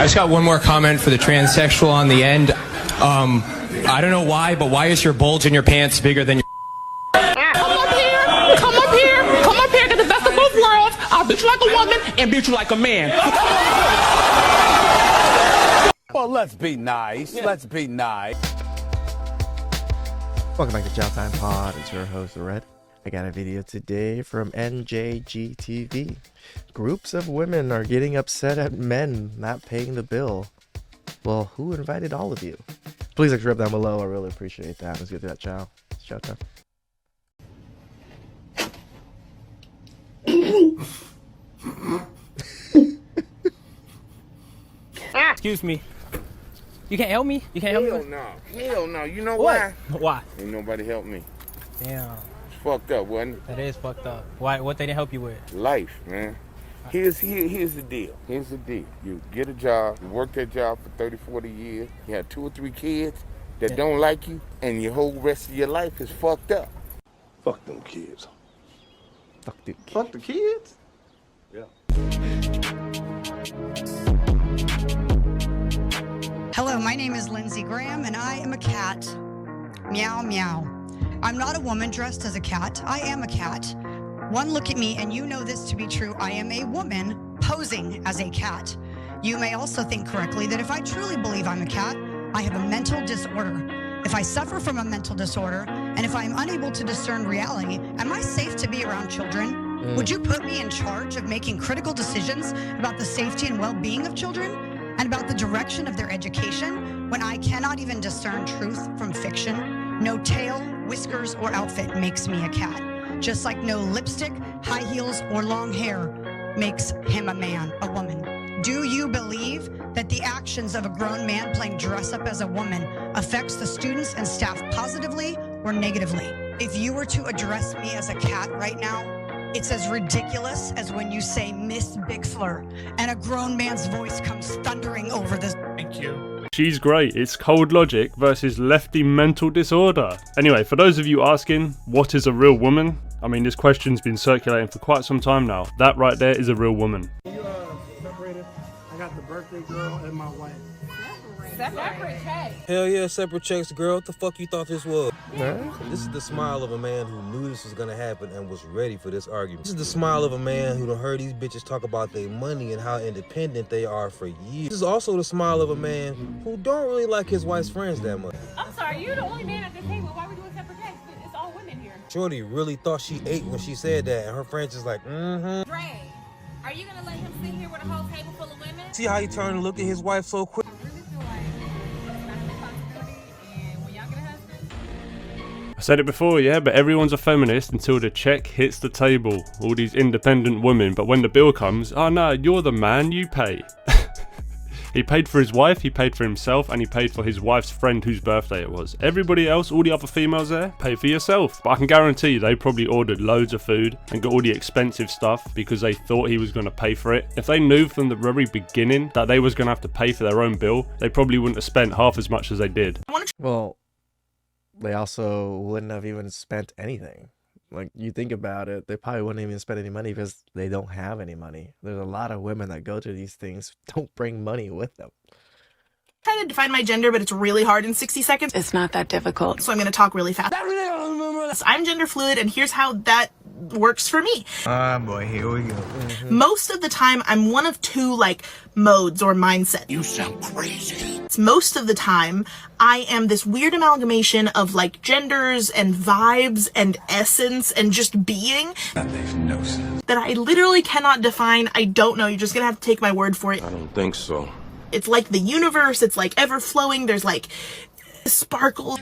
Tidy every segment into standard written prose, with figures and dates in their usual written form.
just got one more comment for the transsexual on the end. I don't know why, but why is your bulge in your pants bigger than your... Come up here, get the best of both worlds. I'll beat you like a woman and beat you like a man. Well, let's be nice. Let's be nice. Welcome back to TheChowTimePod. It's your host, Red. I got a video today from NJGTV. Groups of women are getting upset at men not paying the bill. Well, who invited all of you? Please subscribe down below. I really appreciate that. Let's get to that chow. It's chow time. Excuse me. You can't help me? You can't help me? Hell no. You know what? why? Why? Ain't nobody help me. Damn. It's fucked up, wasn't it? That is fucked up. Why? What they didn't help you with? Life, man. Here's the deal. Here's the deal. You get a job, you work that job for 30, 40 years, you have 2 or 3 kids that don't like you, and your whole rest of your life is fucked up. Fuck them kids. Fuck the kid. Fuck the kids? Yeah. Hello, my name is Lindsey Graham, and I am a cat. Meow, meow. I'm not a woman dressed as a cat. I am a cat. One look at me, and you know this to be true. I am a woman posing as a cat. You may also think correctly that if I truly believe I'm a cat, I have a mental disorder. If I suffer from a mental disorder, and if I am unable to discern reality, am I safe to be around children? Would you put me in charge of making critical decisions about the safety and well-being of children? And about the direction of their education when I cannot even discern truth from fiction? No tail, whiskers, or outfit makes me a cat. Just like no lipstick, high heels, or long hair makes him a man, a woman. Do you believe that the actions of a grown man playing dress up as a woman affects the students and staff positively or negatively? If you were to address me as a cat right now, it's as ridiculous as when you say Miss Bixler and a grown man's voice comes thundering over this. Thank you. She's great. It's cold logic versus lefty mental disorder. Anyway, for those of you asking, what is a real woman? I mean, this question's been circulating for quite some time now. That right there is a real woman. You separated? I got the birthday girl and my wife. Separate checks. Hell yeah, separate checks, girl. What the fuck you thought this was? Huh? This is the smile of a man who knew this was gonna happen and was ready for this argument. This is the smile of a man who done heard these bitches talk about their money and how independent they are for years. This is also the smile of a man who don't really like his wife's friends that much. I'm sorry, you're the only man at this table. Why are we doing separate checks? It's all women here. Shorty really thought she ate when she said that, and her friends just like, mm-hmm. Dre, are you gonna let him sit here with a whole table full of women? See how he turned and looked at his wife so quick? I said it before, yeah, but everyone's a feminist until the check hits the table. All these independent women, but when the bill comes, oh no, you're the man, you pay. He paid for his wife, he paid for himself, and he paid for his wife's friend whose birthday it was. Everybody else, all the other females there, pay for yourself. But I can guarantee you they probably ordered loads of food and got all the expensive stuff because they thought he was going to pay for it. If they knew from the very beginning that they was going to have to pay for their own bill, they probably wouldn't have spent half as much as they did. Well, they also wouldn't have even spent anything. Like, you think about it, they probably wouldn't even spend any money because they don't have any money. There's a lot of women that go to these things, don't bring money with them. I'm trying to define my gender, but it's really hard in 60 seconds. It's not that difficult. So I'm going to talk really fast. I'm gender fluid, and here's how that works for me. Ah, boy, here we go. Most of the time, I'm one of 2, modes or mindsets. You sound crazy. Most of the time, I am this weird amalgamation of, genders and vibes and essence and just being. That makes no sense. That I literally cannot define. I don't know. You're just going to have to take my word for it. I don't think so. It's like the universe. It's ever flowing. There's sparkles.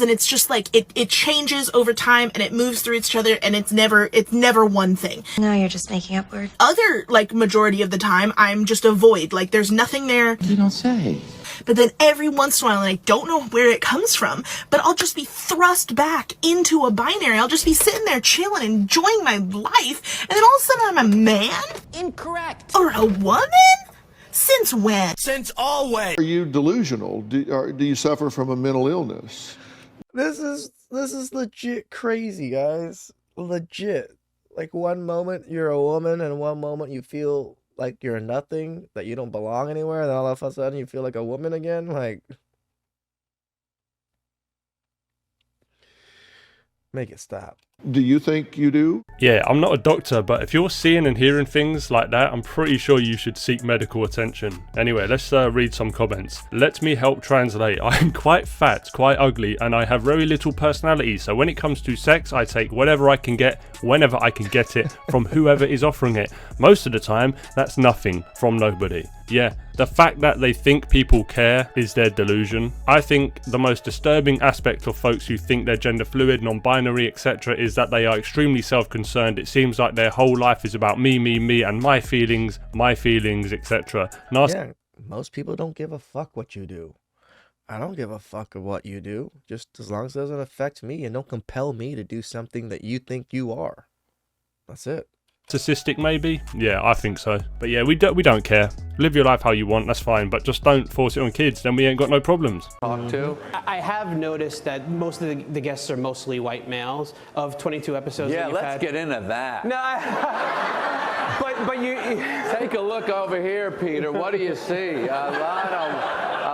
And it's just it changes over time and it moves through each other and it's never one thing. No, you're just making up words. Other majority of the time I'm just a void. There's nothing there. You don't say. But then every once in a while, and I don't know where it comes from, but I'll just be thrust back into a binary. I'll just be sitting there chilling, enjoying my life, and then all of a sudden I'm a man? Incorrect. Or a woman? Since when? Since always. Are you delusional? Do you suffer from a mental illness? This is legit crazy, guys. Legit. One moment you're a woman and one moment you feel like you're nothing, that you don't belong anywhere, and then all of a sudden you feel like a woman again? Like, make it stop. Do you think you do? Yeah, I'm not a doctor, but if you're seeing and hearing things like that, I'm pretty sure you should seek medical attention. Anyway, let's read some comments. Let me help translate. I'm quite fat, quite ugly, and I have very little personality, so when it comes to sex, I take whatever I can get, whenever I can get it, from whoever is offering it. Most of the time, that's nothing from nobody. Yeah, the fact that they think people care is their delusion. I think the most disturbing aspect of folks who think they're gender fluid, non-binary, etc. is that they are extremely self-concerned. It seems like their whole life is about me, and my feelings, etc. Yeah, most people don't give a fuck what you do. I don't give a fuck of what you do, just as long as it doesn't affect me and don't compel me to do something that you think you are. That's it. Narcissistic maybe? Yeah, I think so. But yeah, we don't care. Live your life how you want, that's fine, but just don't force it on kids, then we ain't got no problems. I have noticed that most of the guests are mostly white males. Of 22 episodes Yeah, that you've let's had. get into that. No, but you Take a look over here, Peter. What do you see? A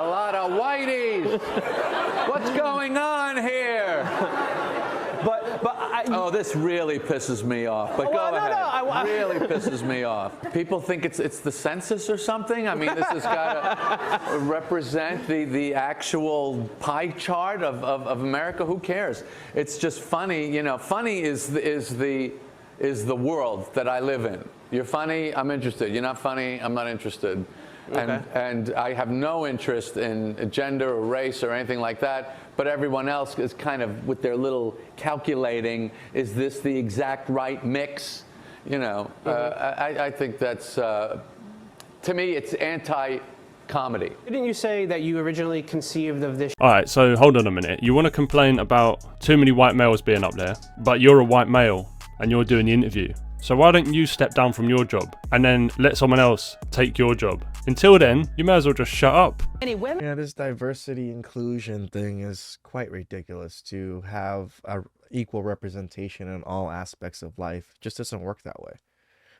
lot of whiteys. What's going on here? Oh, this really pisses me off. But go ahead. Really pisses me off. People think it's the census or something. I mean, this has got to represent the actual pie chart of America. Who cares? It's just funny. You know, funny is the world that I live in. You're funny, I'm interested. You're not funny, I'm not interested. Okay. And I have no interest in gender or race or anything like that, but everyone else is kind of with their little calculating, is this the exact right mix? You know, I think that's, to me, it's anti-comedy. Didn't you say that you originally conceived of this? Alright, so hold on a minute. You want to complain about too many white males being up there, but you're a white male and you're doing the interview. So why don't you step down from your job and then let someone else take your job? Until then, you may as well just shut up. Yeah, this diversity inclusion thing is quite ridiculous. To have a equal representation in all aspects of life just doesn't work that way.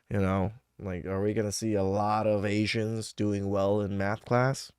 You know, like, are we gonna see a lot of Asians doing well in math class?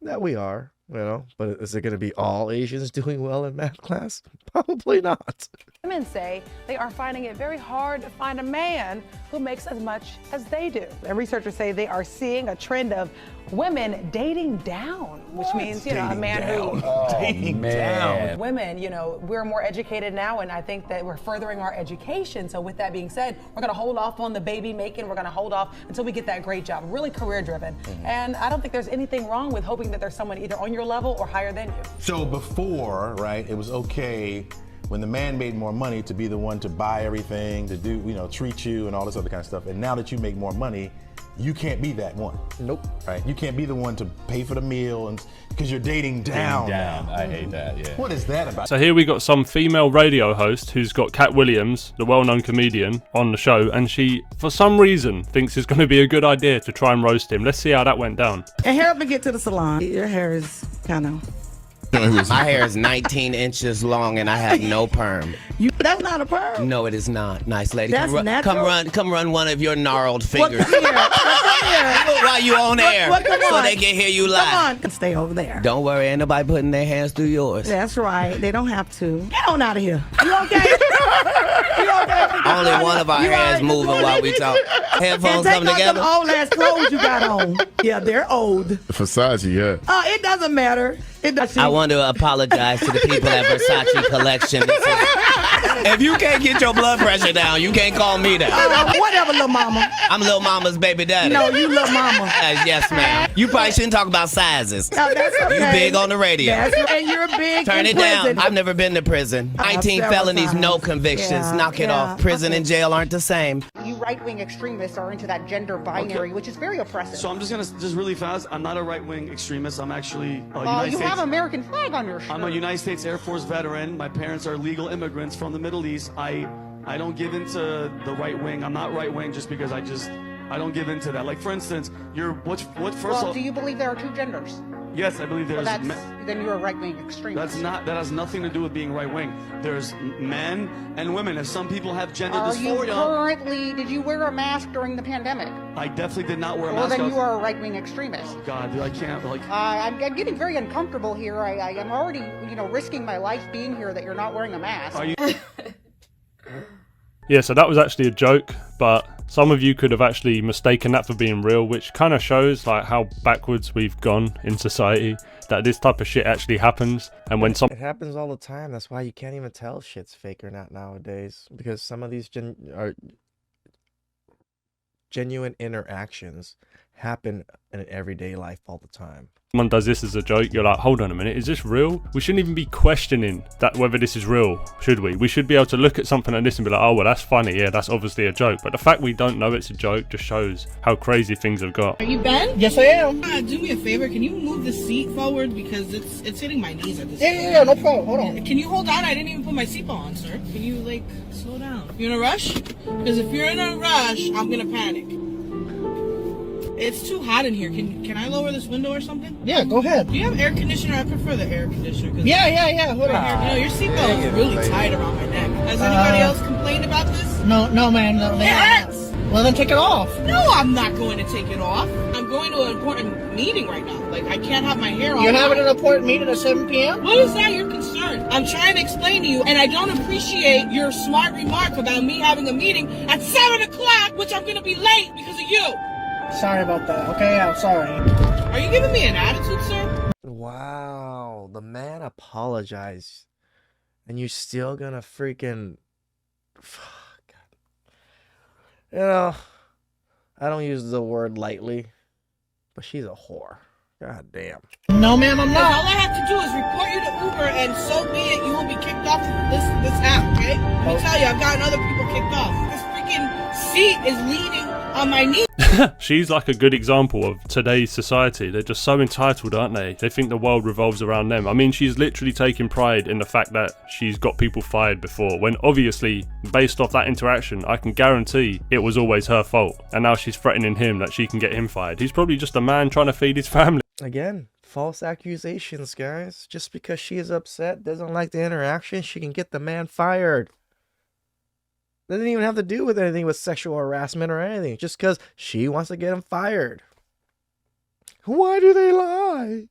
That we are. You know, but is it going to be all Asians doing well in math class? Probably not. Women say they are finding it very hard to find a man who makes as much as they do. And researchers say they are seeing a trend of women dating down, which means, you know, a man who... Dating down. Women, you know, we're more educated now, and I think that we're furthering our education. So with that being said, we're going to hold off on the baby making. We're going to hold off until we get that great job, really career driven. And I don't think there's anything wrong with hoping that there's someone either on your level or higher than you. So before, right, it was okay when the man made more money to be the one to buy everything, to do, you know, treat you and all this other kind of stuff. And now that you make more money, you can't be that one. Nope. Right? You can't be the one to pay for the meal, and because you're dating down. I hate that, yeah. What is that about? So here we got some female radio host who's got Cat Williams, the well-known comedian, on the show, and she, for some reason, thinks it's going to be a good idea to try and roast him. Let's see how that went down. And help me get to the salon. Your hair is kind of... My hair is 19 inches long and I have no perm. That's not a perm. No, it is not. Nice lady. That's natural. Come run one of your gnarled fingers. Come here. While you on air, so they can hear you live. Come on, stay over there. Don't worry, ain't nobody putting their hands through yours. That's right. They don't have to. Get on out of here. You okay? You okay? Only one of our hands moving while we talk. Headphones come together. Them old ass clothes you got on. Yeah, they're old. Versace, yeah. It doesn't matter. I want to apologize to the people at Versace Collection. If you can't get your blood pressure down, you can't call me that. Whatever, little mama. I'm little mama's baby daddy. No, you little mama. Yes, ma'am. You probably shouldn't talk about sizes. No, that's okay. You big on the radio. And you're big Turn in it prison. down. I've never been to prison. 19 felonies, no convictions. Knock it off. Prison and jail aren't the same. You right-wing extremists are into that gender binary, which is very oppressive. So I'm just really fast. I'm not a right-wing extremist. I'm actually you have American flag on your shirt. I'm a United States Air Force veteran. My parents are legal immigrants from the Middle East. I don't give into the right wing. I'm not right wing just because I I don't give into that. Like, for instance, first of Well, all, do you believe there are two genders? yes, I believe Well, there's. then you're a right-wing extremist. That has nothing to do with being right wing. There's men and women. If some people have gender Are you dysphoria, currently? Did you wear a mask during the pandemic? I definitely did not wear a Well, mask. then you are a right-wing extremist. God, dude, I can't like. I'm getting very uncomfortable here. I am already, risking my life being here that you're not wearing a mask. Are you? Yeah, so that was actually a joke, but some of you could have actually mistaken that for being real, which kind of shows like how backwards we've gone in society, that this type of shit actually happens. And when It happens all the time. That's why you can't even tell if shit's fake or not nowadays, because some of these genuine interactions happen in everyday life all the time. someone does this as a joke, you're like, hold on a minute, is this real? We shouldn't even be questioning that whether this is real, should we? We should be able to look at something like this and be like, oh, well, that's funny, yeah, that's obviously a joke. But the fact we don't know it's a joke just shows how crazy things have got. Are you Ben? Yes, I am. Do me a favor, can you move the seat forward because it's hitting my knees at this point. Yeah, no problem. Hold on. Can you hold on? I didn't even put my seatbelt on, sir. Can you, like, slow down? You in a rush? Because if you're in a rush, I'm gonna panic. It's too hot in here. Can I lower this window or something? Yeah, go ahead. Do you have air conditioner? I prefer the air conditioner. Yeah. Hold on. You know, your seatbelt is really tight around my neck. Has anybody else complained about this? No, ma'am. No, It hurts. Well, then take it off. No, I'm not going to take it off. I'm going to an important meeting right now. Like, I can't have my hair on. You're having an important meeting at 7 p.m.? What is that your concern? I'm trying to explain to you, and I don't appreciate your smart remark about me having a meeting at 7 o'clock, which I'm going to be late because of you. Sorry about that, okay? I'm sorry. Are you giving me an attitude, sir? Wow, the man apologized, and you're still gonna freaking... Fuck. You know, I don't use the word lightly, but she's a whore. God damn. No, ma'am, I'm not. All I have to do is report you to Uber, and so be it. You will be kicked off this app, okay? Let me tell you, I've gotten other people kicked off. This freaking seat is leaning on my knee. She's like a good example of today's society. They're just so entitled, aren't they? They think the world revolves around them. I mean, she's literally taking pride in the fact that she's got people fired before, when obviously, based off that interaction, I can guarantee it was always her fault. And now she's threatening him that she can get him fired. He's probably just a man trying to feed his family. Again, false accusations, guys. Just because she is upset, doesn't like the interaction, she can get the man fired. Doesn't even have to do with anything with sexual harassment or anything. Just because she wants to get him fired. Why do they lie?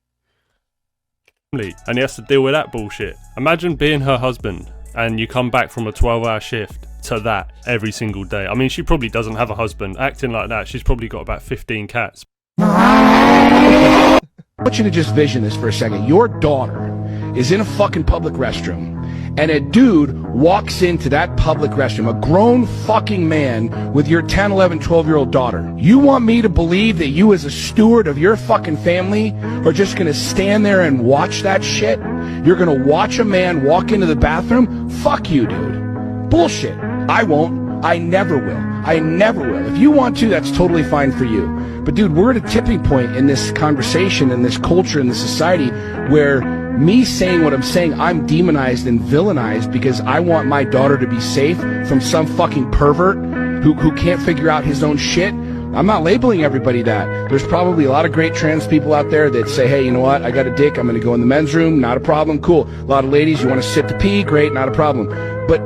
And he has to deal with that bullshit. Imagine being her husband and you come back from a 12-hour shift to that every single day. I mean, she probably doesn't have a husband. Acting like that, she's probably got about 15 cats. I want you to just vision this for a second. Your daughter is in a fucking public restroom, and a dude walks into that public restroom, a grown fucking man with your 10, 11, 12-year-old daughter. You want me to believe that you as a steward of your fucking family are just gonna stand there and watch that shit? You're gonna watch a man walk into the bathroom? Fuck you, dude. Bullshit. I won't. I never will. I never will. If you want to, that's totally fine for you. But dude, we're at a tipping point in this conversation, in this culture, in this society, where me saying what I'm saying, I'm demonized and villainized because I want my daughter to be safe from some fucking pervert who can't figure out his own shit. I'm not labeling everybody that. There's probably a lot of great trans people out there that say, hey, you know what? I got a dick. I'm going to go in the men's room. Not a problem. Cool. A lot of ladies, you want to sit to pee? Great. Not a problem. But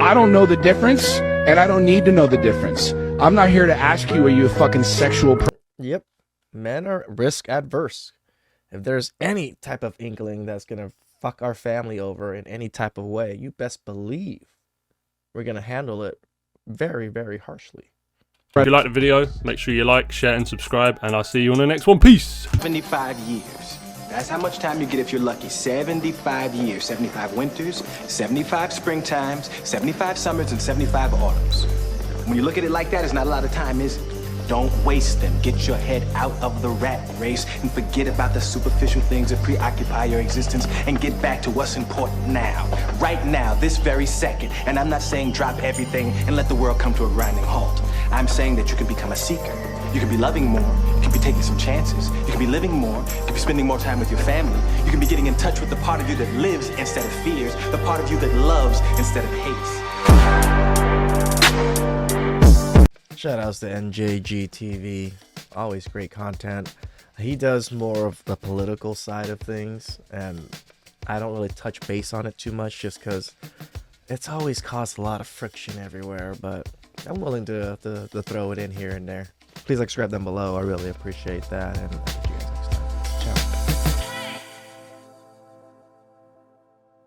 I don't know the difference, and I don't need to know the difference. I'm not here to ask you, are you a fucking sexual... Yep. Men are risk adverse. If there's any type of inkling that's going to fuck our family over in any type of way, you best believe we're going to handle it very, very harshly. If you like the video, make sure you like, share and subscribe, and I'll see you on the next one. Peace. 75 years. That's how much time you get if you're lucky. 75 years. 75 winters, 75 springtimes, 75 summers, and 75 autumns. When you look at it like that, it's not a lot of time, is it? Don't waste them. Get your head out of the rat race and forget about the superficial things that preoccupy your existence and get back to what's important now. Right now, this very second. And I'm not saying drop everything and let the world come to a grinding halt. I'm saying that you can become a seeker. You can be loving more. You can be taking some chances. You can be living more. You can be spending more time with your family. You can be getting in touch with the part of you that lives instead of fears, the part of you that loves instead of hates. Shout outs to NJGTV. Always great content. He does more of the political side of things, and I don't really touch base on it too much just because it's always caused a lot of friction everywhere, but I'm willing to throw it in here and there. Please like, subscribe down below. I really appreciate that. And